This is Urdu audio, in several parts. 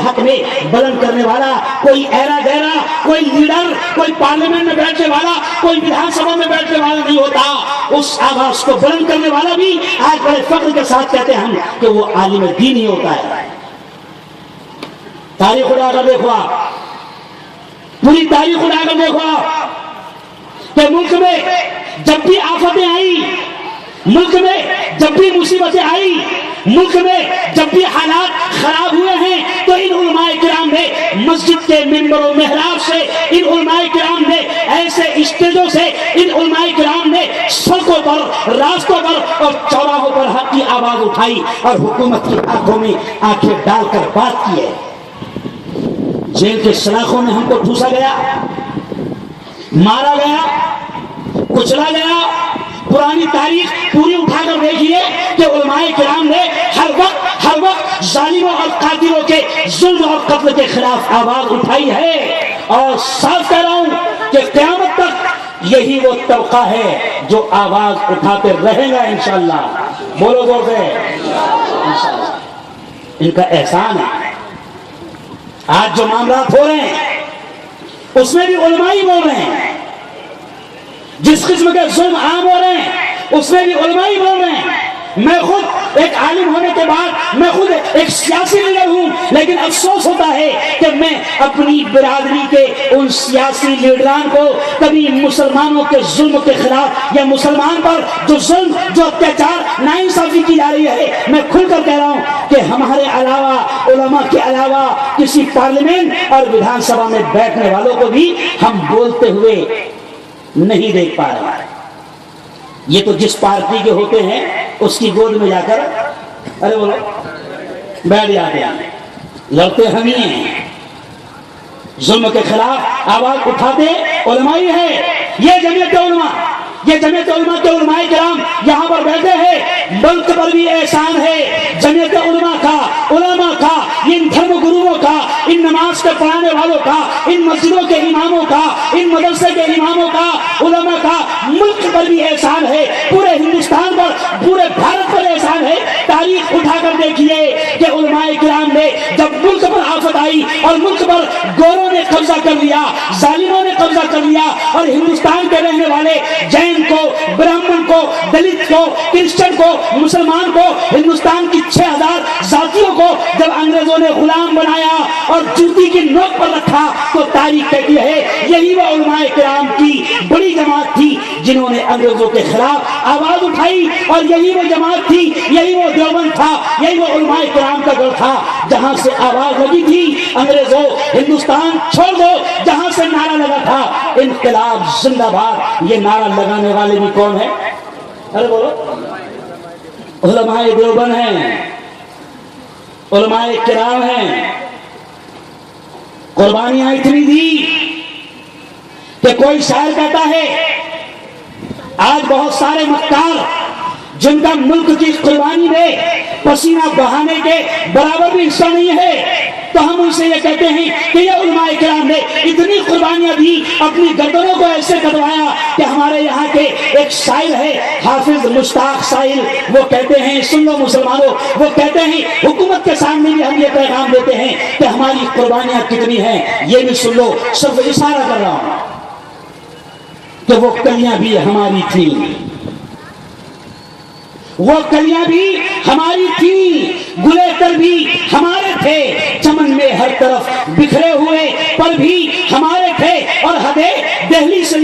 حق میں بلند کرنے والا کوئی ایرا گہرا، کوئی لیڈر، کوئی پارلیمنٹ میں بیٹھنے والا، کوئی ویدھان سبھا میں بیٹھنے والا نہیں ہوتا. اس آواز کو بلند کرنے والا بھی آج بڑے فخر کے ساتھ کہتے ہیں ہم کہ وہ عالم دین ہی ہوتا ہے. تاریخ اٹھا کر دیکھو آپ، پوری تاریخ اٹھا کر دیکھو آپ کہ ملک میں جب بھی آفتیں آئی، ملک میں جب بھی مصیبتیں آئی، ملک میں جب بھی حالات خراب ہوئے ہیں تو ان علماء کرام نے مسجد کے منبر و محراب سے، ان علماء کرام نے ایسے اسٹیجوں سے، ان علماء کرام نے سڑکوں پر، راستوں پر اور چوراہوں پر حق کی آواز اٹھائی اور حکومت کی آنکھوں میں آنکھیں ڈال کر بات کی ہے. جیل کے سلاخوں میں ہم کو ٹھوسا گیا، مارا گیا، کچلا گیا. پرانی تاریخ پوری اٹھا کر دیکھیے کہ علماء کرام نے ہر وقت ظالموں اور قاتلوں کے ظلم اور قتل کے خلاف آواز اٹھائی ہے. اور صاف کہہ رہا ہوں کہ قیامت تک یہی وہ طبقہ ہے جو آواز اٹھاتے رہے گا انشاءاللہ. بولو زور سے انشاءاللہ. ان کا احسان ہے. آج جو معاملات ہو رہے ہیں اس میں بھی علماء ہی بول رہے ہیں. جس قسم کے ظلم عام ہو رہے ہیں اس میں بھی علماء ہی بول رہے ہیں. میں خود ایک عالم ہونے کے بعد میں خود ایک سیاسی لیڈر ہوں، لیکن افسوس ہوتا ہے کہ میں اپنی برادری کے ان سیاسی لیڈران کو کبھی مسلمانوں کے ظلم کے خلاف یا مسلمان پر جو ظلم، جو اتیاچار، ناانصافی کی جا رہی ہے، میں کھل کر کہہ رہا ہوں کہ ہمارے علاوہ، علماء کے علاوہ کسی پارلیمنٹ اور ویدھان سبھا میں بیٹھنے والوں کو بھی ہم بولتے ہوئے نہیں دیکھ پا رہے. یہ تو جس پارٹی کے ہوتے ہیں اس کی گود میں جا کر ارے بولو بیٹھ جاتے ہیں. لڑتے ہم ہی ہیں، ظلم کے خلاف آواز اٹھاتے علماء ہی ہے. یہ جمعیت علماء، یہ جمعیت علماء کے علماء کرام یہاں پر بیٹھے ہیں. ملک پر بھی احسان ہے جمعیت علماء کا، علماء کا، ان دھرم گروؤں کا، ان نماز کے پڑھانے والوں کا، ان مسجدوں کے اماموں کا، ان مدرسے کے اماموں کا، علماء کا. ملک پر بھی احسان ہے، پورے ہندوستان پر، پورے بھارت پر احسان ہے. تاریخ اٹھا کر دیکھیے کہ علماء کرام نے جب ملک پر آفت آئی اور ملک پر گوروں نے قبضہ کر لیا، ظالموں نے قبضہ کر لیا، اور ہندوستان کے رہنے والے جین کو، برہمن کو، دلت کو، کرسچن کو، مسلمان کو، ہندوستان کی 6000 ذاتیوں کو جب انگریزوں نے غلام بنایا اور جوتی کی نوک پر رکھا تو تاریخ کہتی ہے یہی وہ علماء کرام کی بڑی جماعت تھی جنہوں نے انگریزوں کے خلاف آواز اٹھائی. اور یہی وہ جماعت تھی، یہی وہ دیوبند تھا، یہی وہ علماء کرام کا گڑھ تھا جہاں سے آواز لگی تھی انگریزوں ہندوستان چھوڑ دو، جہاں سے نعرہ لگا تھا انقلاب زندہ باد. یہ نعرہ لگانے والے بھی کون ہیں؟ ارے بولو، علماء دیوبند ہیں، علماء کرام ہیں. قربانیاں اتنی دی کہ کوئی شاعر کہتا ہے آج بہت سارے مکار جن کا ملک کی قربانی میں پسینہ بہانے کے برابر بھی حصہ نہیں ہے، تو ہم ان سے یہ کہتے ہیں کہ یہ علماء کرام نے اتنی قربانیاں دی، اپنی گردنوں کو ایسے کٹوایا کہ ہمارے یہاں کے ایک شاعر ہے حافظ مشتاق سائل، وہ کہتے ہیں، سن لو مسلمانوں، وہ کہتے ہیں حکومت کے سامنے بھی ہم یہ پیغام دیتے ہیں کہ ہماری قربانیاں کتنی ہیں. یہ بھی سن لو، صرف اشارہ کر رہا ہوں کہ وہ کلیاں بھی ہماری تھیں، وہ کلیاں بھی ہماری تھیں، گلے تر بھی ہمارے تھے، چمن میں ہر طرف بکھرے ہوئے پر بھی ہمارے تھے. اور حدیں دہلی سے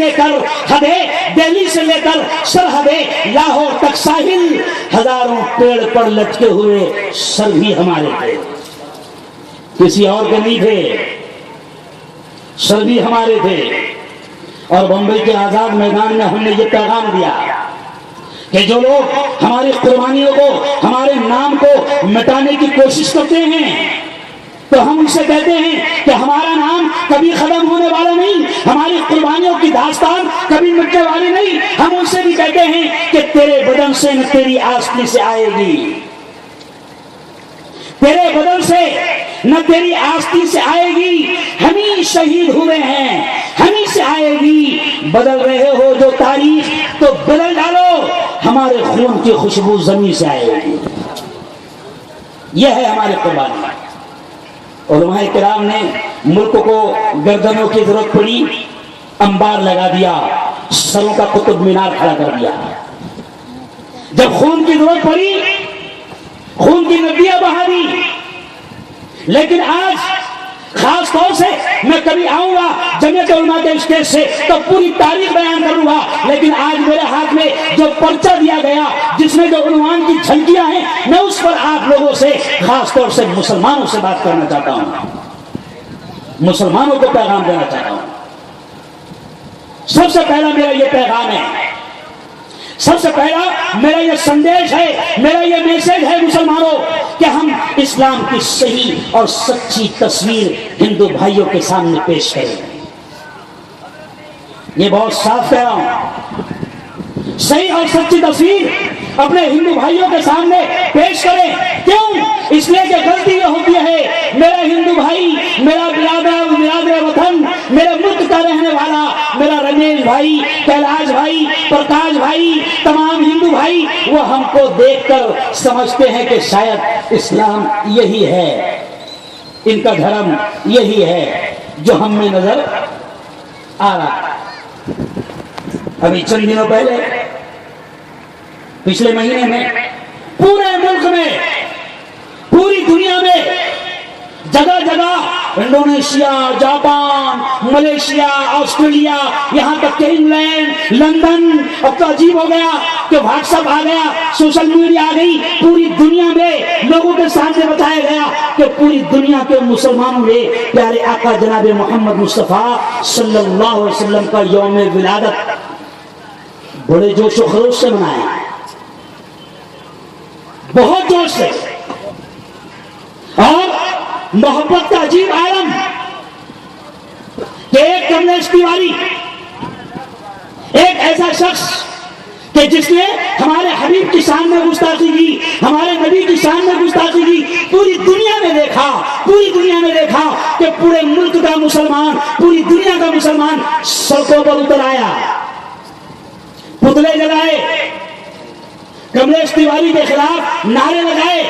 لے کر سرحدیں لاہور تک ساحل، ہزاروں پیڑ پر لٹکے ہوئے سر بھی ہمارے تھے. کسی اور کے نہیں تھے، سر بھی ہمارے تھے. اور بمبئی کے آزاد میدان میں ہم نے یہ پیغام دیا کہ جو لوگ ہماری قربانیوں کو، ہمارے نام کو مٹانے کی کوشش کرتے ہیں تو ہم ان سے کہتے ہیں کہ ہمارا نام کبھی ختم ہونے والا نہیں، ہماری قربانیوں کی داستان کبھی مٹنے والی نہیں. ہم ان سے بھی کہتے ہیں کہ تیرے بدن سے نہ تیری آستین سے آئے گی، تیرے بدن سے نہ تیری آستین سے آئے گی، ہم ہی شہید ہوئے ہیں، ہم ہی سے آئے گی. بدل رہے ہو جو تاریخ تو بدل ڈالو، ہمارے خون کی خوشبو زمین سے آئے گی. یہ ہے ہماری قربانی. علماء کرام نے ملک کو گردنوں کی ضرورت پڑی انبار لگا دیا، سروں کا قطب مینار کھڑا کر دیا، جب خون کی ضرورت پڑی خون کی ندیاں بہا دی۔ لیکن آج خاص طور سے میں کبھی آؤں گا جمعیت علماء کے اسٹیج سے تو پوری تاریخ بیان کروں گا، لیکن آج میرے ہاتھ میں جو پرچہ دیا گیا جس میں جو عنوان کی جھلکیاں ہیں، میں اس پر آپ لوگوں سے خاص طور سے مسلمانوں سے بات کرنا چاہتا ہوں، مسلمانوں کو پیغام دینا چاہتا ہوں۔ سب سے پہلا میرا یہ پیغام ہے، سب سے پہلا میرا یہ سندیش ہے، میرا یہ میسج ہے مسلمانوں کہ ہم اسلام کی صحیح اور سچی تصویر ہندو بھائیوں کے سامنے پیش کریں۔ یہ بہت صاف کہہ رہا ہوں، صحیح اور سچی تصویر اپنے ہندو بھائیوں کے سامنے پیش کریں۔ کیوں؟ اس لیے کہ غلطی یہ ہوتی ہے، میرا ہندو بھائی، میرا برادر وطن، میرے ملک کا رہنے والا میرا رمیش بھائی، کیلاش بھائی، پرکاش بھائی، تمام ہندو بھائی وہ ہم کو دیکھ کر سمجھتے ہیں کہ شاید اسلام یہی ہے، ان کا دھرم یہی ہے جو ہم میں نظر آ رہا۔ ابھی چند دنوں پہلے پچھلے مہینے میں پورے ملک میں پوری دنیا میں جگہ جگہ انڈونیشیا، جاپان، ملیشیا، آسٹریلیا، یہاں تک کہ انگلینڈ، لندن، اب تو عجیب ہو گیا کہ واٹس ایپ آ گیا، سوشل میڈیا آ گئی، پوری دنیا میں لوگوں کے سامنے بتایا گیا کہ پوری دنیا کے مسلمانوں نے پیارے آقا جناب محمد مصطفیٰ صلی اللہ علیہ وسلم کا یوم ولادت بڑے جوش و خروش سے منایا، بہت جوش سے، اور محبت کا عجیب عالم کہ ایک کملیش تیواری، ایک ایسا شخص کہ جس نے ہمارے حبیب کی شان میں گستاخی کی، ہمارے نبی کی شان میں گستاخی کی، پوری دنیا نے دیکھا کہ پورے ملک کا مسلمان، پوری دنیا کا مسلمان سڑکوں پر اتر آیا، پتلے جلائے، کملیش تیواری کے خلاف نعرے لگائے،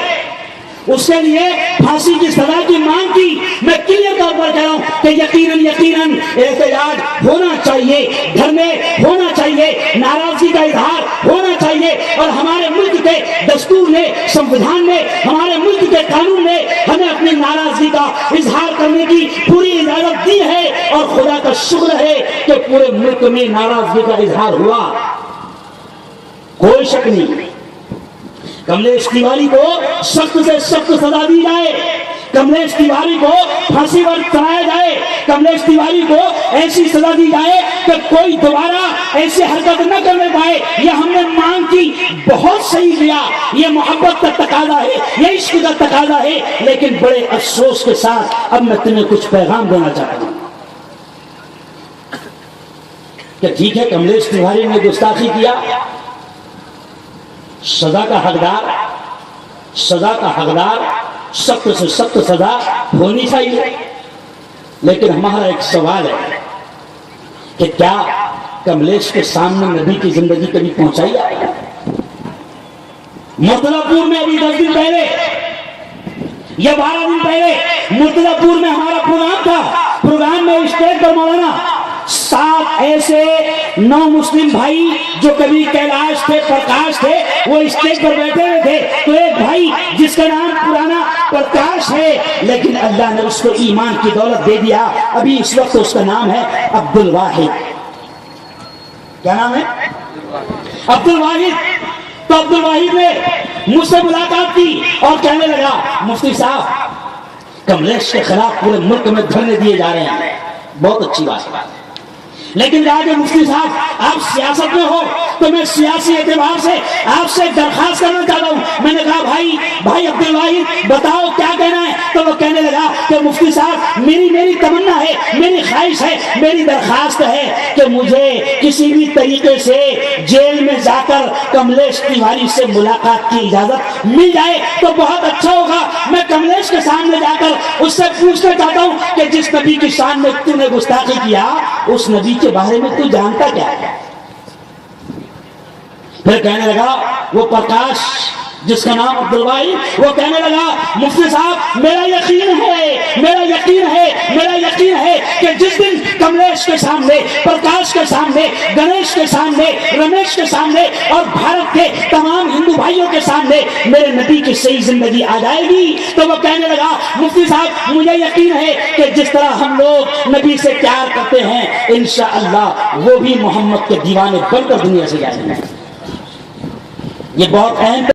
اس کے لیے پھانسی کی سزا کی مانگ کی۔ میں کلیئر طور پر کہہ رہا ہوں کہ یقیناً احتجاج ہونا چاہیے، دھرنے ہونا چاہیے، ناراضگی کا اظہار ہونا چاہیے، اور ہمارے ملک کے دستور نے، سمویدھان نے، ہمارے ملک کے قانون نے ہمیں اپنی ناراضگی کا اظہار کرنے کی پوری اجازت دی ہے، اور خدا کا شکر ہے کہ پورے ملک میں ناراضگی کا اظہار ہوا، کوئی شک نہیں۔ کملیش تیواری کو سخت سے سخت سزا دی جائے، کملیش تیواری کو پھانسی پر چڑھایا جائے، کملیش تیواری کو ایسی سزا دی جائے کہ کوئی دوبارہ ایسی حرکت نہ کرنے پائے۔ یہ ہم نے مانگ کی، بہت صحیح کیا، یہ محبت کا تقاضا ہے، یہ عشق کا تقاضا ہے، لیکن بڑے افسوس کے ساتھ اب میں تمہیں کچھ پیغام دینا چاہتا ہوں کہ ٹھیک ہے کملیش تیواری نے گستاخی کیا، سزا کا حقدار سخت سے سخت سزا ہونی چاہیے، لیکن ہمارا ایک سوال ہے کہ کیا کملیش کے سامنے نبی کی زندگی کبھی پہنچائی جائے گا؟ مرتضی پور میں ابھی 10 دن پہلے یا 12 دن پہلے مرتضی پور میں ہمارا پروگرام تھا، پروگرام میں اسٹیج پر مولانا 7 ایسے نو مسلم بھائی جو کبھی کیلاش تھے، پرکاش تھے، وہ اسٹیج پر بیٹھے ہوئے تھے، تو ایک بھائی جس کا نام پرانا پرکاش ہے لیکن اللہ نے اس کو ایمان کی دولت دے دیا، ابھی اس وقت اس کا نام ہے عبد الواحد۔ کیا نام ہے؟ عبد الواحد۔ تو عبد الواحد نے مجھ سے ملاقات کی اور کہنے لگا مفتی صاحب کملیش کے خلاف پورے ملک میں دھرنے دیے جا رہے ہیں، بہت اچھی بات ہے، لیکن کہا کہ مفتی صاحب آپ سیاست میں ہو تو میں سیاسی اعتبار سے آپ سے درخواست کرنا چاہتا ہوں۔ میں نے کہا بھائی عبد الواحد بتاؤ کیا کہنا ہے؟ تو وہ کہنے لگا کہ مفتی صاحب میری تمنا ہے، میری خواہش ہے، میری درخواست ہے کہ مجھے کسی بھی طریقے سے جیل میں جا کر کملیش تیواری سے ملاقات کی اجازت مل جائے تو بہت اچھا ہوگا۔ میں کملیش کے سامنے جا کر اس سے پوچھنا چاہتا ہوں کہ جس نبی کی شان میں تو نے گستاخی کیا اس نبی کے بارے میں تو جانتا کیا ہے؟ پھر کہنے لگا وہ پرکاش جس کا نام عبدالبائی، وہ کہنے لگا مفتی صاحب میرا یقین ہے کہ جس دن کملیش کے سامنے، پرکاش کے سامنے، گنیش کے سامنے، رمیش کے سامنے اور بھارت کے تمام ہندو بھائیوں کے سامنے میرے نبی کی صحیح زندگی آ جائے گی، تو وہ کہنے لگا مفتی صاحب مجھے یقین ہے کہ جس طرح ہم لوگ نبی سے پیار کرتے ہیں انشاءاللہ وہ بھی محمد کے دیوانے بن کر دنیا سے جائیں گے۔ یہ بہت اہم